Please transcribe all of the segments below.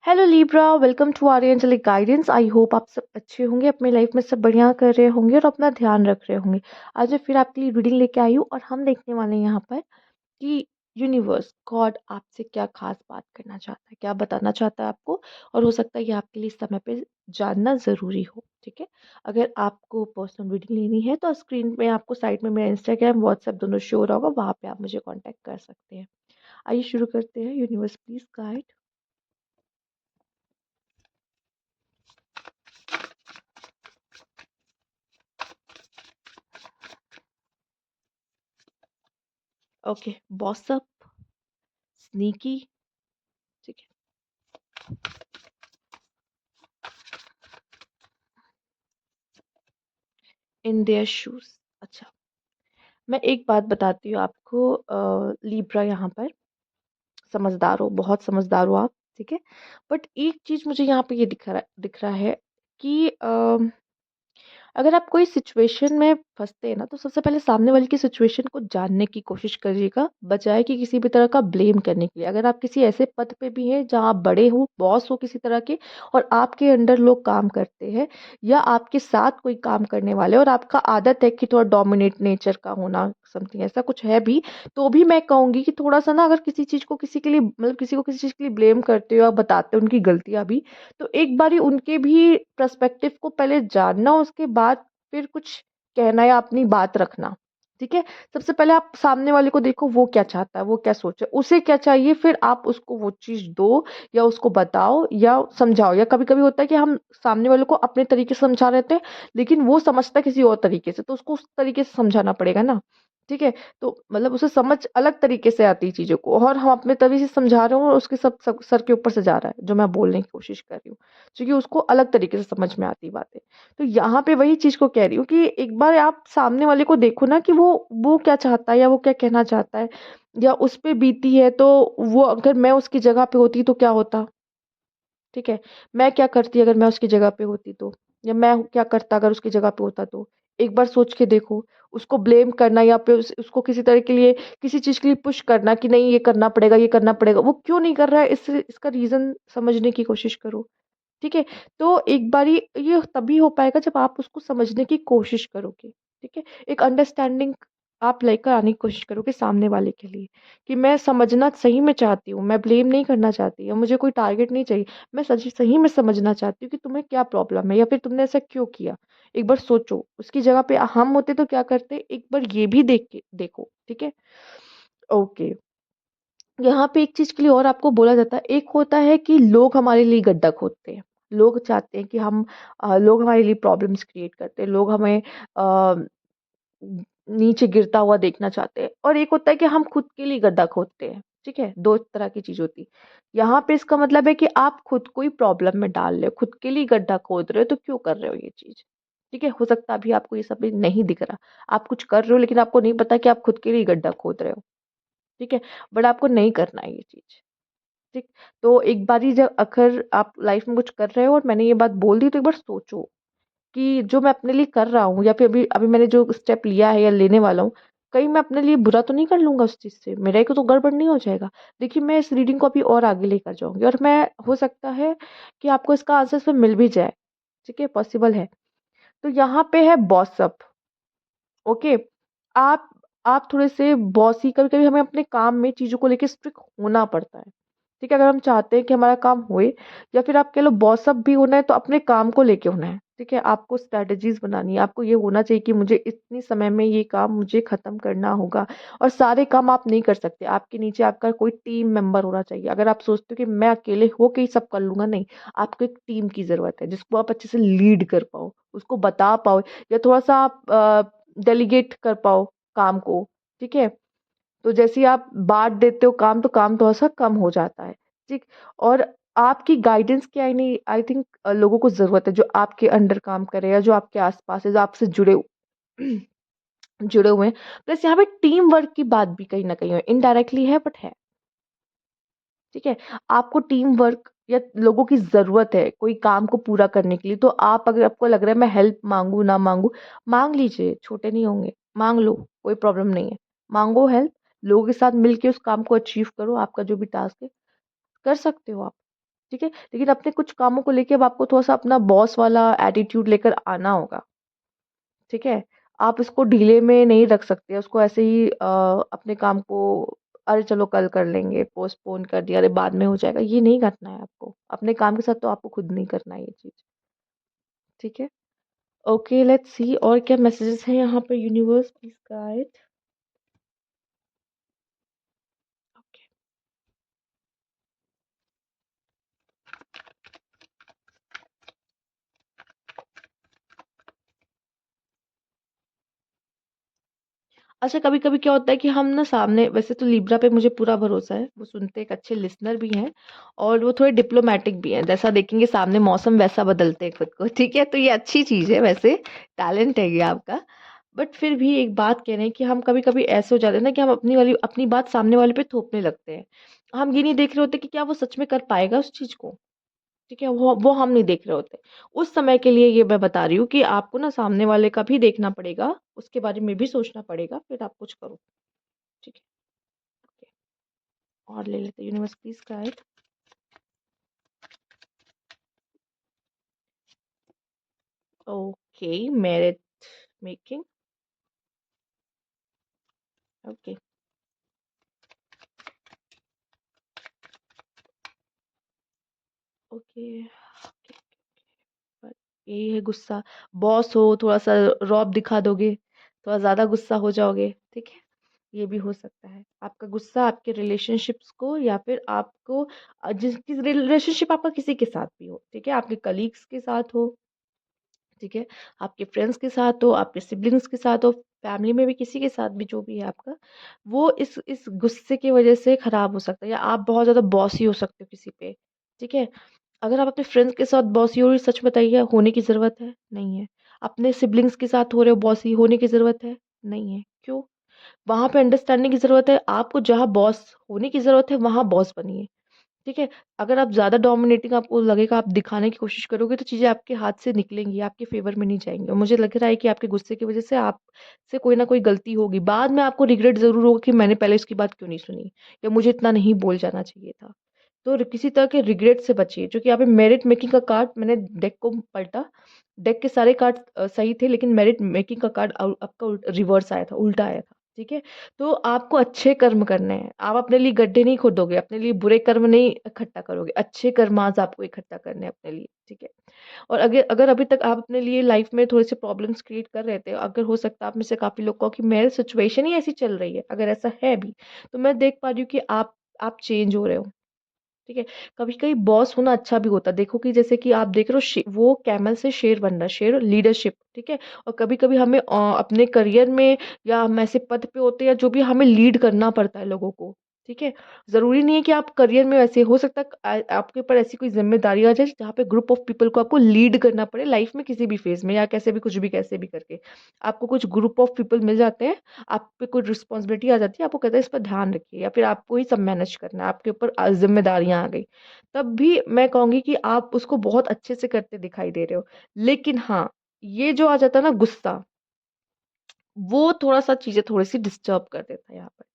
Hello Libra, welcome to our angelic guidance. I hope आप सब अच्छे होंगे, अपनी लाइफ में सब बढ़िया कर रहे होंगे और अपना ध्यान रख रहे होंगे। आज मैं फिर आपके लिए रीडिंग लेके आई हूँ और हम देखने वाले हैं यहाँ पर कि यूनिवर्स गॉड आपसे क्या खास बात करना चाहता है, क्या बताना चाहता है आपको। और हो सकता है ये आपके लिए इस समय पे जानना ज़रूरी हो। ठीक है, अगर आपको पर्सनल रीडिंग लेनी है तो स्क्रीन में आपको साइड में मेरा इंस्टाग्राम व्हाट्सएप दोनों शो रहा होगा, वहाँ पे आप मुझे कांटेक्ट कर सकते हैं। आइए शुरू करते हैं। Universe please guide. ओके, बॉसअप, स्नीकी। ठीक है, इन देयर शूज। अच्छा, मैं एक बात बताती हूँ आपको। लिब्रा यहाँ पर समझदार हो, बहुत समझदार हो आप। ठीक है, बट एक चीज मुझे यहाँ पे ये दिख रहा है कि अगर आप कोई सिचुएशन में फंसते हैं ना, तो सबसे पहले सामने वाले की सिचुएशन को जानने की कोशिश करिएगा, बजाय कि किसी भी तरह का ब्लेम करने के लिए। अगर आप किसी ऐसे पद पे भी हैं जहाँ आप बड़े हो, बॉस हो किसी तरह के, और आपके अंडर लोग काम करते हैं, या आपके साथ कोई काम करने वाले, और आपका आदत है कि थोड़ा डोमिनेट नेचर का होना, समथिंग ऐसा कुछ है भी, तो भी मैं कहूंगी कि थोड़ा सा ना, अगर किसी चीज को किसी के लिए, मतलब किसी को किसी चीज के लिए ब्लेम करते हो या बताते हो उनकी गलतियां भी, तो एक बारी उनके भी पर्सपेक्टिव को पहले जानना, उसके बाद फिर कुछ कहना या अपनी बात रखना। ठीक है, सबसे पहले आप सामने वाले को देखो, वो क्या चाहता है, वो क्या सोच है, उसे क्या चाहिए, फिर आप उसको वो चीज दो, या उसको बताओ या समझाओ। या कभी कभी होता है कि हम सामने वाले को अपने तरीके से समझा रहे थे, लेकिन वो समझता है किसी और तरीके से, तो उसको उस तरीके से समझाना पड़ेगा ना। ठीक है, तो मतलब उसे समझ अलग तरीके से आती है चीज़ों को, और हम अपने तरीके से समझा रहे हो और उसके सब सर के ऊपर से जा रहा है जो मैं बोलने की कोशिश कर रही हूँ, क्योंकि उसको अलग तरीके से समझ में आती बातें। तो यहाँ पे वही चीज़ को कह रही हूँ कि एक बार आप सामने वाले को देखो ना, कि वो क्या चाहता है या वो क्या कहना चाहता है, या उस पे बीती है, तो वो अगर मैं उसकी जगह पे होती तो क्या होता। ठीक है, मैं क्या करती अगर मैं उसकी जगह पे होती तो, या मैं क्या करता अगर उसकी जगह पे होता तो। एक बार सोच के देखो। उसको ब्लेम करना या फिर उसको किसी तरह के लिए, किसी चीज के लिए पुश करना कि नहीं ये करना पड़ेगा, ये करना पड़ेगा, वो क्यों नहीं कर रहा है, इसका रीजन समझने की कोशिश करो। ठीक है, तो एक बारी ये तभी हो पाएगा जब आप उसको समझने की कोशिश करोगे। ठीक है, एक अंडरस्टैंडिंग आप लेकर आने की कोशिश करोगे सामने वाले के लिए, कि मैं समझना सही में चाहती हूँ, मैं ब्लेम नहीं करना चाहती, या मुझे कोई टारगेट नहीं चाहिए। मैं सच सही में समझना चाहती हूँ कि तुम्हें क्या प्रॉब्लम है, या फिर तुमने ऐसा क्यों किया। एक बार सोचो, उसकी जगह पे हम होते तो क्या करते, एक बार ये भी देख के देखो। ठीक है, ओके। यहाँ पे एक चीज के लिए और आपको बोला जाता है, एक होता है कि लोग हमारे लिए गड्ढा खोदते हैं। लोग चाहते हैं कि हम लोग हमारे लिए प्रॉब्लम्स क्रिएट करते हैं, लोग हमें नीचे गिरता हुआ देखना चाहते हैं, और एक होता है कि हम खुद के लिए गड्ढा खोदते हैं। ठीक है, दो तरह की चीज होती है। यहाँ पे इसका मतलब है कि आप खुद को ही प्रॉब्लम में डाल रहे हो, खुद के लिए गड्ढा खोद रहे हो, तो क्यों कर रहे हो ये चीज। ठीक है, हो सकता है अभी आपको ये सब भी नहीं दिख रहा, आप कुछ कर रहे हो लेकिन आपको नहीं पता कि आप खुद के लिए गड्ढा खोद रहे हो। ठीक है, बट आपको नहीं करना है ये चीज। ठीक, तो एक बारी जब अगर आप लाइफ में कुछ कर रहे हो और मैंने ये बात बोल दी, तो एक बार सोचो कि जो मैं अपने लिए कर रहा हूँ, या फिर अभी अभी मैंने जो स्टेप लिया है या लेने वाला हूँ, कहीं मैं अपने लिए बुरा तो नहीं कर लूंगा उस चीज से, मेरा एक तो गड़बड़ नहीं हो जाएगा। देखिए, मैं इस रीडिंग को अभी और आगे लेकर जाऊंगी, और मैं, हो सकता है कि आपको इसका आंसर इसमें मिल भी जाए। ठीक है, पॉसिबल है। तो यहाँ पे है बॉसअप। ओके, आप आप थोड़े से बॉसी, कभी कभी हमें अपने काम में चीजों को लेके स्ट्रिक्ट होना पड़ता है। ठीक है, अगर हम चाहते हैं कि हमारा काम होए, या फिर आप कह लो बॉस अप भी होना है, तो अपने काम को लेके होना है। ठीक है, आपको स्ट्रेटजीज बनानी है, आपको ये होना चाहिए कि मुझे इतनी समय में ये काम मुझे खत्म करना होगा। और सारे काम आप नहीं कर सकते, आपके नीचे आपका कोई टीम मेंबर होना चाहिए। अगर आप सोचते हो कि मैं अकेले होके ही सब कर लूंगा, नहीं, आपको एक टीम की जरूरत है, जिसको आप अच्छे से लीड कर पाओ, उसको बता पाओ, या थोड़ा सा आप डेलीगेट कर पाओ काम को। ठीक है, तो जैसे ही आप बाँट देते हो काम, तो काम थोड़ा-सा कम हो जाता है। ठीक, और आपकी गाइडेंस की आई थिंक लोगों को ज़रूरत है, जो आपके अंडर काम करे, या जो आपके आस-पास है, जो आपसे जुड़े हुए हैं। प्लस यहाँ पे टीम वर्क की बात भी कहीं न कहीं है, इनडायरेक्टली है बट है। ठीक है, आपको टीम वर्क या लोगों की ज़रूरत है कोई काम को पूरा करने के लिए, तो आप, अगर आपको लग रहा है मैं हेल्प माँगू ना माँगू, माँग लीजिए, छोटे नहीं होंगे, माँग लो, कोई प्रॉब्लम नहीं है। माँगो हेल्प, लोगों के साथ मिलके उस काम को अचीव करो, आपका जो भी टास्क है, कर सकते हो आप। ठीक है? लेकिन अपने कुछ कामों को लेके अब आपको थोड़ा-सा अपना बॉस वाला एटीट्यूड लेकर आना होगा, ठीक है? आप इसको डिले में नहीं रख सकते, उसको ऐसे ही अपने काम को अरे चलो कल कर लेंगे, पोस्टपोन कर दिया, अरे बाद में हो जाएगा, ये नहीं करना है आपको। अपने काम के साथ तो आपको खुद नहीं करना है ये चीज़, ठीक है? ओके, लेट्स सी और क्या मैसेजेस हैं यहाँ पे यूनिवर्स प्लीज़ गाइड। ओके। अच्छा, कभी-कभी क्या होता है कि हम ना सामने वैसे तो लिब्रा पे मुझे पूरा भरोसा है, वो सुनते एक अच्छे लिसनर भी हैं और वो थोड़े डिप्लोमैटिक भी हैं। जैसा देखेंगे सामने मौसम वैसा बदलते हैं खुद को, ठीक है? तो ये अच्छी चीज़ है वैसे, टैलेंट है ये आपका। बट फिर भी एक बात कह रहे हैं कि हम कभी-कभी ऐसे हो जाते हैं ना कि हम अपनी बात सामने वाले पे थोपने लगते हैं। हम ये नहीं देख रहे होते कि क्या वो सच में कर पाएगा उस चीज़ को। ठीक है? वो हम नहीं देख रहे होते। उस समय के लिए ये मैं बता रही हूँ कि आपको ना सामने वाले का भी देखना पड़ेगा, उसके बारे में भी सोचना पड़ेगा, फिर आप कुछ करो। ठीक है? ओके। और ले लेते हैं universe please guide. Okay, merit making. Okay, okay, okay. पर यही है गुस्सा। बॉस हो, थोड़ा-सा रौब दिखा दोगे, थोड़ा ज़्यादा गुस्सा हो जाओगे, ठीक है? ये भी हो सकता है। आपका गुस्सा आपके रिलेशनशिप्स को या फिर आपको जिस रिलेशनशिप आपका किसी के साथ भी हो, ठीक है? आपके कलीग्स के साथ हो, ठीक है? आपके फ्रेंड्स के साथ हो, आपके सिब्लिंग्स के साथ हो, फैमिली में भी किसी के साथ भी जो भी है आपका, वो इस गुस्से की वज़ह से खराब हो सकता है या आप बहुत ज़्यादा बॉसी हो सकते हो किसी पे, ठीक है? अगर आप अपने फ्रेंड्स के साथ बॉसी हो रही सच बताइए होने की ज़रूरत है? नहीं है। अपने सिब्लिंग्स के साथ हो रहे हो बॉसी होने की ज़रूरत है? नहीं है। क्यों? वहाँ पे अंडरस्टैंडिंग की ज़रूरत है। आपको जहाँ बॉस होने की ज़रूरत है, वहाँ बॉस बनिए। ठीक है? अगर आप ज़्यादा डोमिनेटिंग आपको लगेगा, आप दिखाने की कोशिश करोगे, तो चीज़ें आपके हाथ से निकलेंगी, आपके फ़ेवर में नहीं जाएँगी और मुझे लग रहा है कि आपके गुस्से की वज़ह से आपसे कोई ना कोई गलती होगी। बाद में आपको रिग्रेट ज़रूर होगा कि मैंने पहले उसकी बात क्यों नहीं सुनी या मुझे इतना नहीं बोल जाना चाहिए था। तो किसी तरह के रिग्रेट से बचिए, क्योंकि यहाँ पे मेरिट मेकिंग का कार्ड मैंने डेक को पलटा, डेक के सारे कार्ड सही थे लेकिन मेरिट मेकिंग का कार्ड आपका रिवर्स आया था, उल्टा आया था, ठीक है? तो आपको अच्छे कर्म करने हैं, आप अपने लिए गड्ढे नहीं खोदोगे, अपने लिए बुरे कर्म नहीं इकट्ठा करोगे, अच्छे कर्म आज आपको इकट्ठा करने हैं अपने लिए, ठीक है? और अगर अगर अभी तक आप अपने लिए लाइफ में थोड़े से प्रॉब्लम्स क्रिएट कर रहे थे, अगर हो सकता है आप में से काफ़ी लोग को कि मेरी सिचुएशन ही ऐसी चल रही है, अगर ऐसा है भी, तो मैं देख पा रही हूँ कि आप चेंज हो रहे हो। ठीक है? कभी-कभी बॉस होना अच्छा भी होता है। देखो कि जैसे कि आप देख रहे हो वो कैमल से शेर बन रहा है, शेर लीडरशिप, ठीक है? और कभी-कभी हमें अपने करियर में या हम ऐसे पद पे होते हैं या जो भी हमें लीड करना पड़ता है लोगों को, ठीक है? ज़रूरी नहीं है कि आप करियर में वैसे हो सकता है आपके ऊपर ऐसी कोई ज़िम्मेदारी आ जाए जहाँ पे ग्रुप ऑफ पीपल को आपको लीड करना पड़े लाइफ में किसी भी फेज़ में या कैसे भी कुछ भी कैसे भी करके। आपको कुछ ग्रुप ऑफ पीपल मिल जाते हैं, आप पे कोई रिस्पॉन्सिबिलिटी आ जाती है, आपको कहते हैं इस पर ध्यान रखिए या फिर आपको ही सब मैनेज करना है, आपके ऊपर ज़िम्मेदारियाँ आ गई। तब भी मैं कहूँगी कि आप उसको बहुत अच्छे से करते दिखाई दे रहे हो। लेकिन हाँ, ये जो आ जाता है ना गुस्सा, वो थोड़ा-सा चीज़ें थोड़ी-सी डिस्टर्ब कर देता है यहाँ पर।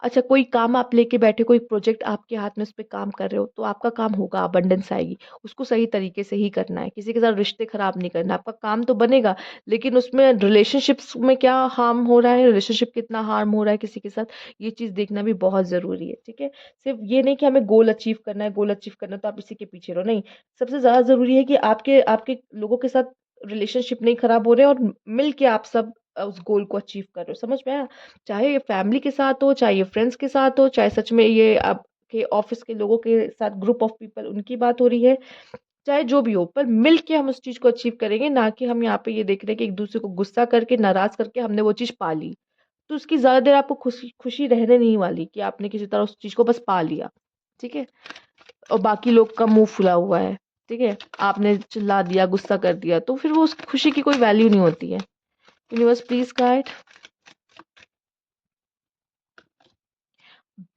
अच्छा, कोई काम आप लेके बैठे, कोई प्रोजेक्ट आपके हाथ में उस पे काम कर रहे हो, तो आपका काम होगा, अबंडेंस आएगी। उसको सही तरीके से ही करना है, किसी के साथ रिश्ते खराब नहीं करना। आपका काम तो बनेगा, लेकिन उसमें रिलेशनशिप्स में क्या हार्म हो रहा है, रिलेशनशिप कितना हार्म हो रहा है किसी के साथ, ये चीज़ देखना भी बहुत ज़रूरी है, ठीक है? सिर्फ़ ये नहीं कि हमें गोल अचीव करना है, तो आप इसी के पीछे रहो, नहीं। सबसे ज़्यादा ज़रूरी है कि आपके आपके लोगों के साथ रिलेशनशिप नहीं खराब हो रहे हैं और मिल के आप सब उस गोल को अचीव कर रहे हो, समझ में आया? चाहे ये फैमिली के साथ हो, चाहे ये फ्रेंड्स के साथ हो, चाहे सच में ये आपके ऑफ़िस के लोगों के साथ ग्रुप ऑफ पीपल उनकी बात हो रही है, चाहे जो भी हो, पर मिल के हम उस चीज़ को अचीव करेंगे, ना कि हम यहाँ पे ये देख रहे हैं कि एक-दूसरे को गुस्सा करके, नाराज़ करके हमने वो चीज़ पा ली। तो उसकी ज़्यादा देर आपको खुशी खुशी रहने नहीं वाली कि आपने किसी तरह उस चीज़ को बस पा लिया, ठीक है? और बाकी लोग का मुँह फुला हुआ है, ठीक है? आपने चिल्ला दिया, गुस्सा कर दिया, तो फिर वो उस खुशी की कोई वैल्यू नहीं होती है। यूनिवर्स प्लीज़ गाइड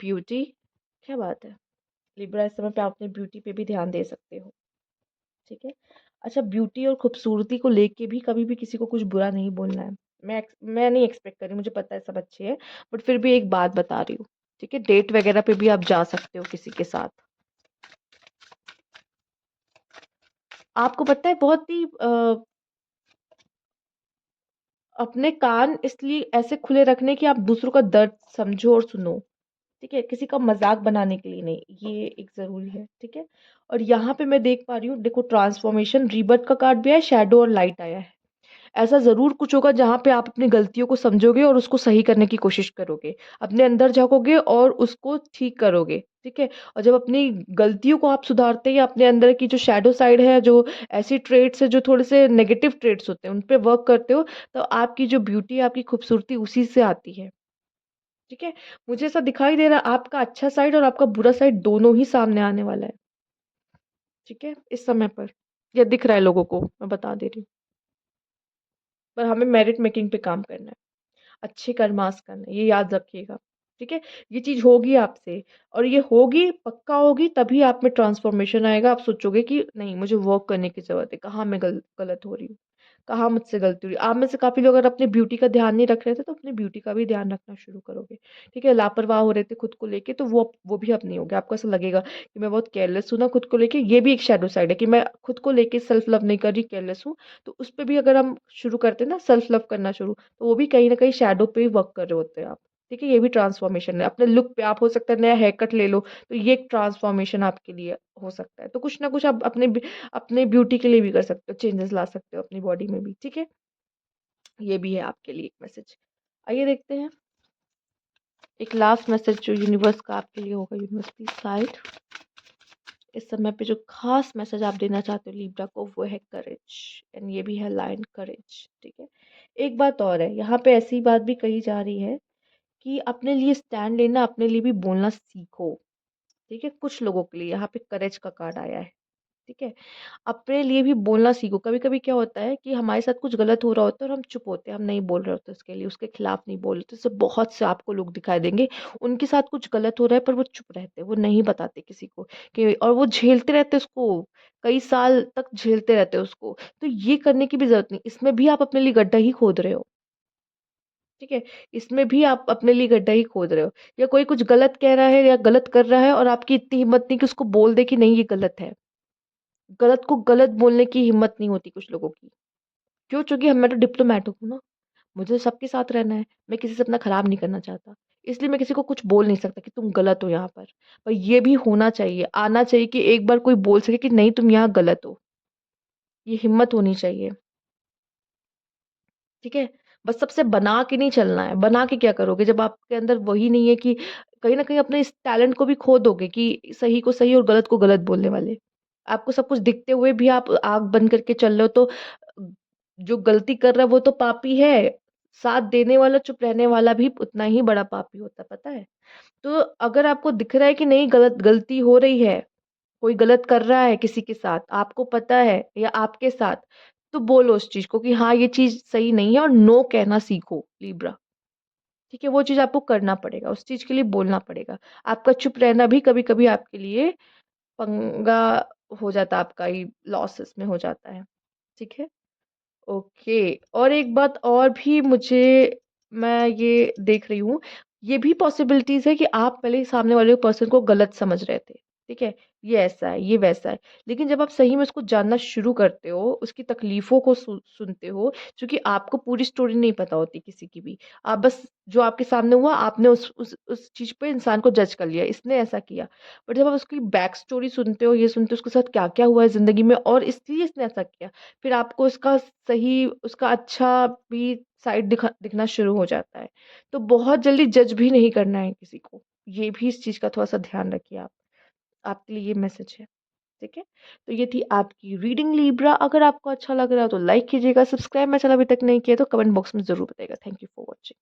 ब्यूटी, क्या बात है! लिब्रा इस समय पे आप अपनी ब्यूटी पे भी ध्यान दे सकते हो, ठीक है? अच्छा, ब्यूटी और खूबसूरती को लेके भी कभी भी किसी को कुछ बुरा नहीं बोलना है। मैं नहीं एक्सपेक्ट कर रही, मुझे पता है सब अच्छे हैं, बट फिर भी एक बात बता रही हूँ, ठीक है? डेट वगैरह पे भी आप जा सकते हो किसी के साथ, आपको पता है बहुत ही अपने कान इसलिए ऐसे खुले रखने कि आप दूसरों का दर्द समझो और सुनो। ठीक है? किसी का मज़ाक बनाने के लिए नहीं, ये एक ज़रूरी है, ठीक है? और यहाँ पे मैं देख पा रही हूँ, देखो ट्रांसफॉर्मेशन, रीबर्थ का कार्ड भी आया है, शैडो और लाइट आया है। ऐसा ज़रूर कुछ होगा जहाँ पे आप अपनी गलतियों को समझोगे और उसको सही करने की कोशिश करोगे। अपने अंदर झाँकोगे और उसको ठीक करोगे, ठीक है? और जब अपनी गलतियों को आप सुधारते हैं, अपने अंदर की जो शैडो साइड है, जो ऐसी ट्रेट्स है जो थोड़े से नेगेटिव ट्रेट्स होते हैं, उन पे वर्क करते हो, तो आपकी जो ब्यूटी, आपकी खूबसूरती उसी से आती है, ठीक है? मुझे ऐसा दिखाई दे रहा है आपका अच्छा साइड और आपका बुरा साइड दोनों ही सामने आने वाला है, ठीक है? इस समय पर। ये दिख रहा है लोगों को, मैं बता दे रही हूँ। पर हमें मेरिट मेकिंग पे काम करना है। अच्छे कर्मास करना है, ये याद रखिएगा, ठीक है? ये चीज़ होगी आपसे और ये होगी, पक्का होगी, तभी आप में ट्रांसफॉर्मेशन आएगा। आप सोचोगे कि नहीं, मुझे वर्क करने की ज़रूरत है, कहाँ मैं गलत हो रही हूँ, कहाँ मुझसे गलती हो रही है। आप में से काफ़ी लोग अगर अपनी ब्यूटी का ध्यान नहीं रख रहे थे, तो अपनी ब्यूटी का भी ध्यान रखना शुरू करोगे, ठीक है? लापरवाह हो रहे थे खुद को लेके, तो वो भी अब नहीं होगे। आपको ऐसा लगेगा कि मैं बहुत केयरलेस हूँ ना खुद को लेके, ये भी एक शैडो साइड है कि मैं खुद को लेके सेल्फ लव नहीं कर रही, केयरलेस हूँ। तो उस पे भी अगर हम शुरू करते हैं ना सेल्फ लव करना शुरू, तो वो भी कहीं न कहीं शैडो पे ही वर्क कर रहे होते हैं आप, ठीक है? ये भी ट्रांसफॉर्मेशन है। अपने लुक पे आप हो सकता है नया हेयर कट ले लो, तो ये एक ट्रांसफॉर्मेशन आपके लिए हो सकता है। तो कुछ ना कुछ आप अपने ब्यूटी के लिए भी कर सकते हो, चेंजेस ला सकते हो अपनी बॉडी में भी, ठीक है? ये भी है आपके लिए एक मैसेज। आइए देखते हैं एक लास्ट मैसेज जो यूनिवर्स का आपके लिए होगा। यूनिवर्स प्लीज गाइड इस समय पे जो खास मैसेज आप देना चाहते हो लिब्रा को, वो है करेज। एंड ये भी है लाइन करेज, ठीक है? एक बात और है, यहाँ पे ऐसी बात भी कही जा रही है कि अपने लिए स्टैंड लेना, अपने लिए भी बोलना सीखो, ठीक है? कुछ लोगों के लिए यहाँ पे करेज का कार्ड आया है, ठीक है? अपने लिए भी बोलना सीखो। कभी-कभी क्या होता है कि हमारे साथ कुछ गलत हो रहा होता है और हम चुप होते हैं, हम नहीं बोल रहे होते उसके लिए, उसके खिलाफ नहीं बोल रहे होते। जैसे बहुत से आपको लोग दिखाई देंगे, उनके साथ कुछ गलत हो रहा है पर वो चुप रहते हैं, वो नहीं बताते किसी को कि, और वो झेलते रहते हैं उसको, कई साल तक झेलते रहते हैं उसको। तो ये करने की भी ज़रूरत नहीं, इसमें भी आप अपने लिए गड्ढा ही खोद रहे हो, ठीक है? इसमें भी आप अपने लिए गड्ढा ही खोद रहे हो। या कोई कुछ गलत कह रहा है या गलत कर रहा है और आपकी इतनी हिम्मत नहीं कि उसको बोल दे कि नहीं ये गलत है। गलत को गलत बोलने की हिम्मत नहीं होती कुछ लोगों की। क्यों? चूँकि मैं तो डिप्लोमैट हूँ ना, मुझे सबके साथ रहना है, मैं किसी से अपना खराब नहीं करना चाहता। इसलिए मैं किसी को कुछ बोल नहीं सकता कि तुम गलत हो यहाँ पर। पर ये भी होना चाहिए, आना चाहिए कि एक बार कोई बोल सके कि नहीं तुम यहाँ गलत हो। ये हिम्मत होनी चाहिए, ठीक है? बस सबसे बना के नहीं चलना है, बना के क्या करोगे जब आपके अंदर वही नहीं है कि कहीं न कहीं अपने इस टैलेंट को भी खो दोगे कि सही को सही और गलत को गलत बोलने वाले। आपको सब कुछ दिखते हुए भी आप आँख बंद करके चल रहे हो, तो जो गलती कर रहा है वो तो पापी है, साथ देने वाला, चुप रहने वाला भी उतना ही बड़ा पापी होता है, पता है? तो अगर आपको दिख रहा है कि नहीं गलती हो रही है, कोई गलत कर रहा है किसी के साथ, आपको पता है या आपके साथ, तो बोलो उस चीज़ को कि हाँ, ये चीज़ सही नहीं है और नो कहना सीखो लिब्रा, ठीक है? वो चीज़ आपको करना पड़ेगा, उस चीज़ के लिए बोलना पड़ेगा। आपका चुप रहना भी कभी-कभी आपके लिए पंगा हो जाता है, आपका ही लॉस इसमें हो जाता है, ठीक है? ओके। और एक बात और भी मुझे, मैं ये देख रही हूँ, ये भी पॉसिबिलिटीज़ है कि आप पहले सामने वाले पर्सन को गलत समझ रहे थे, ठीक है? ये ऐसा है, ये वैसा है। लेकिन जब आप सही में उसको जानना शुरू करते हो, उसकी तकलीफ़ों को सुनते हो, क्योंकि आपको पूरी स्टोरी नहीं पता होती किसी की भी। आप बस जो आपके सामने हुआ, आपने उस चीज़ पे इंसान को जज कर लिया, इसने ऐसा किया। बट जब आप उसकी बैक स्टोरी सुनते हो, ये सुनते हो उसके साथ क्या-क्या हुआ है ज़िंदगी में और इसलिए इसने ऐसा किया, फिर आपको उसका अच्छा भी साइड दिखना शुरू हो जाता है। तो बहुत जल्दी जज भी नहीं करना है किसी को। ये भी इस चीज़ का थोड़ा-सा ध्यान रखिए आप। आपके लिए ये मैसेज है, ठीक है? तो ये थी आपकी रीडिंग लिब्रा। अगर आपको अच्छा लग रहा है तो लाइक कीजिएगा, सब्सक्राइब मेरा चैनल अभी तक नहीं किया तो कमेंट बॉक्स में ज़रूर बताइएगा। Thank you for watching.